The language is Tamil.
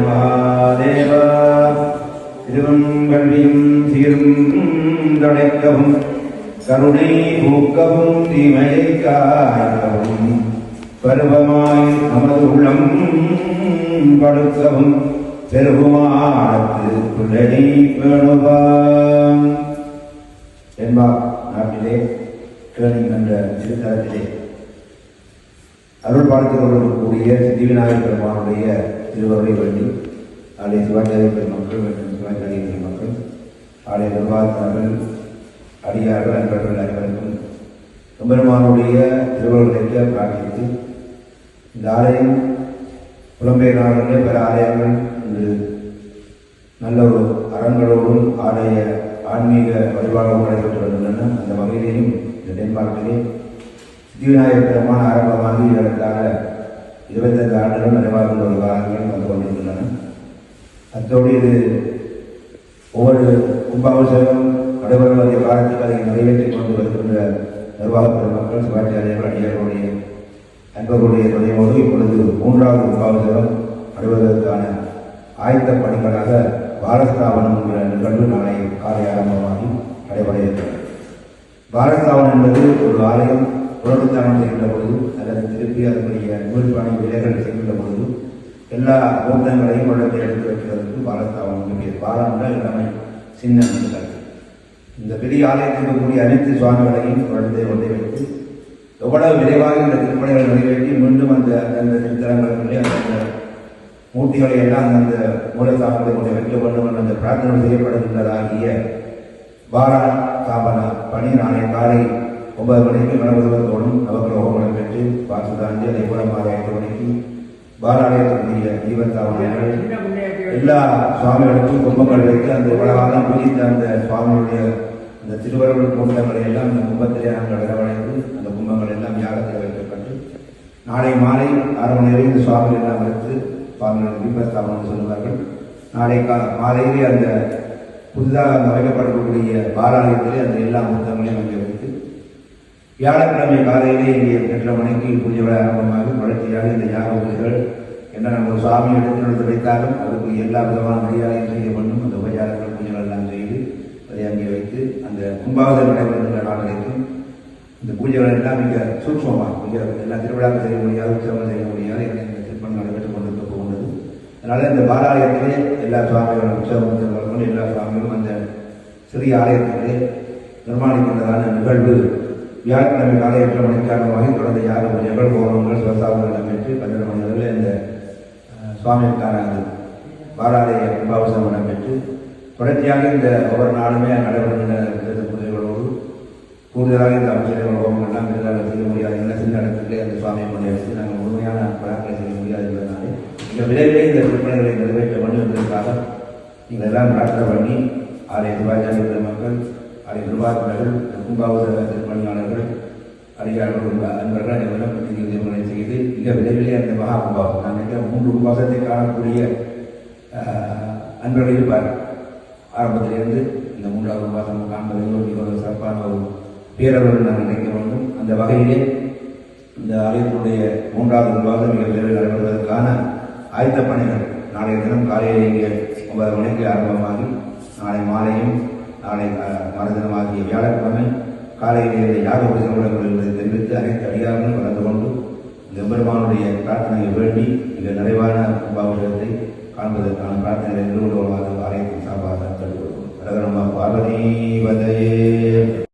மகாதேவ திருவங்கல்வியும் சீரும் தடைக்கவும் கருணை பூக்கவும் தீமையை காக்கவும் பருவமாய் நமது உள்ளம் படுக்கவும் பெருகுமாறு புள்ளடி பேணுவாம் என்பார். நாட்டிலே கேணி என்ற திருத்தலத்திலே அருள் பார்த்துக் கொள்ளக்கூடிய சித்திவிநாயகர் பெருமானுடைய திருவருளை வேண்டி ஆலய சிவாச்சாரிய பெருமக்கள் மற்றும் சிவாச்சாரிய பெருமக்கள் ஆலய நிர்வாகத்தார்கள் அடியார்கள் அன்பர்கள் அனைவருக்கும் எம்பெருமானுடைய திருவருளைக்க பிரார்த்தித்து இந்த ஆலயம் புலம்பெயர் நாடுகளிலே பல ஆலயங்கள் இன்று நல்ல ஒரு அறங்களோடும் ஆலய ஆன்மீக வழிபாடுகளும் நடைபெற்று வருகின்றன. அந்த வகையிலேயும் இந்த டென்மார்க்கிலே சித்திவிநாயகர் பெருமான் ஆரம்பமாகி இதற்காக 25 ஆண்டுகள் நிறைவாக ஒரு காலங்கள் வந்து கொண்டிருக்கின்றன. அத்தோடு இது ஒவ்வொரு கும்பாபிஷேகம் நடைபெறுவதை காலத்துக்கு அதை நிறைவேற்றிக் கொண்டு வருகின்ற நிர்வாக பெருமக்கள் சிவாச்சாரியர்கள் அடியார்களுடைய அன்பர்களுடைய துணையோடு இப்பொழுது 3வது கும்பாபிஷேகம் நடைபெறுவதற்கான ஆயத்த பணிகளாக பாலஸ்தாபனம் என்கிற நிகழ்வு நாளை காலை ஆரம்பமாகி நடைபெற இருக்கிறது. பாலஸ்தாபனம் என்பது ஒரு ஆலயம் புனருத்தானம் செய்கின்ற பொழுது அல்லது திருப்பி அதனுடைய நூல்பாணி விலைகள் செய்கின்ற பொழுது எல்லா மூர்த்தங்களையும் குழந்தை எடுத்து வைக்கிறதுக்கு பாலஸ்தாபனம் முக்கிய பாலம் என்றால் இளமை சின்ன இந்த பெரிய ஆலயத்தில் இருக்கக்கூடிய அனைத்து சுவாமிகளையும் குழந்தை கொண்டே வைத்து எவ்வளவு விரைவாக இந்த திருப்பணிகளை நிறைவேற்றி மீண்டும் அந்த திருத்தலங்களிலே அந்த மூர்த்திகளை எல்லாம் அந்தந்த மூலஸ்தாபனத்தை கொண்டு வைக்க வேண்டும் என்ற அந்த பிரார்த்தனை செய்யப்படுகின்றதாகிய பாலா ஸ்தாபன பணி நாளை காலை 9 மணிக்கு கணபதிவத்தோடும் நவக்கிரகம் நடைபெற்று வாசுதாண்டி அதை கூட மாலை 5 மணிக்கு பாலாலயத்தினுடைய தீபஸ்தாபனங்கள் எல்லா சுவாமிகளுக்கும் கும்பங்கள் வைத்து அந்த உலகாலம் பூஜித்த அந்த சுவாமியுடைய அந்த திருவருள் கும்பங்களை எல்லாம் அந்த கும்பத்திலே நாங்கள் இடவழைத்து அந்த கும்பங்கள் எல்லாம் யாகத்தில் வைக்கப்பட்டு நாளை மாலை 6 மணி வரை இந்த சுவாமிகள் எல்லாம் வைத்து சுவாமிகள் தீபஸ்தாபனம் சொல்லுவார்கள். நாளை மாலையிலே அந்த புதிதாக அமைக்கப்படக்கூடிய பாலாலயத்திலே அந்த எல்லா முத்தங்களையும் அங்கே வைத்து வியாழக்கிழமை காலையிலே இங்கே 8:30 மணிக்கு பூஜைகள் ஆரம்பமாக தொடர்ச்சியாக இந்த யாக பூஜைகள் என்ன நம்ம சுவாமி எடுத்து வைத்தாலும் அதுக்கு எல்லா விதமான மரியாதையும் செய்ய வேண்டும். அந்த உபச்சாரங்கள் பூஜைகள் எல்லாம் செய்து அதை அங்கே வைத்து அந்த கும்பாவதம் நடைபெறுகின்ற நாள் வரைக்கும் இந்த பூஜைகள் எல்லாம் மிக சூட்சமாக எல்லா திருவிழாக்கள் செய்ய முடியாது, உற்சவங்கள் செய்ய முடியாது, இந்த திருப்பணி நடைபெற்றுக் கொண்டிருக்க போகின்றது. அதனால இந்த பாலாலயத்திலே எல்லா சுவாமிகளும் உற்சவங்களும் எல்லா சுவாமிகளும் அந்த சிறிய ஆலயத்திலே நிர்மாணிக்கின்றதான நிகழ்வு வியாழக்கிழமை காலை 8:30 மணிக்காரணமாக தொடர்ந்து யாக பூஜைகள் கோபங்கள் சிவசாதங்கள் இடம்பெற்று 12 மணி அளவில் இந்த சுவாமிக்கான பாலாலய கும்பாபிஷேகம் இடம்பெற்று தொடர்ச்சியாக இந்த ஒவ்வொரு நாளுமே நடைபெறுகின்ற பூஜைகளோடு கூடுதலாக இந்த அமைச்சர்கள் கோபங்கள்லாம் இருந்தாலும் செய்ய முடியாது. என்ன சின்ன இடத்திலே அந்த சுவாமியை கொண்டு எடுத்து நாங்கள் முழுமையான பழக்கங்களை செய்ய முடியாது என்பதனாலே இந்த விரைவிலே இந்த திருப்பணிகளை நிறைவேற்ற வேண்டும் என்பதற்காக நீங்கள் எல்லாம் பிரார்த்தனை பண்ணி ஆலய சிவாச்சாரிய பெருமக்கள் ஆலய நிர்வாகர்கள் கும்பாபிஷேக திருப்பணியாளர்கள் அதிகாரிகள் அன்பர்கள் அனைவரும் திருமணம் செய்து மிக விரைவிலே அந்த மகா கும்பாபிஷேகம் நான் நினைக்கிறேன் 3 கும்பாபிஷேகத்தை காணக்கூடிய அன்பர்கள் இருப்பார். ஆரம்பத்திலிருந்து இந்த 3வது கும்பாபிஷேகம் காண்பது மிக ஒரு சிறப்பான ஒரு பேரவர்கள் நான் நினைக்க வேண்டும். அந்த வகையிலே இந்த ஆலயத்தினுடைய 3வது கும்பாபிஷேகம் மிக விரைவில் நடைபெறுவதற்கான ஆயத்த பணிகள் நாளைய தினம் காலையில் இங்கே 9 மணிக்கு ஆரம்பமாகி நாளை மாலையும் நாளை மறுதினமாகிய வியாழக்கிழமை காலையிலே யாக பூஜைகள் என்பதை தெரிவித்து அனைத்து அதிகாரங்களும் கலந்து கொண்டு இந்த பெருமானுடைய பிரார்த்தனையை வேண்டி மிக நிறைவான கும்பாபிஷேகத்தை காண்பதற்கான பிரார்த்தனைகளை நிறுவனமாக ஆலயத்தின் சார்பாக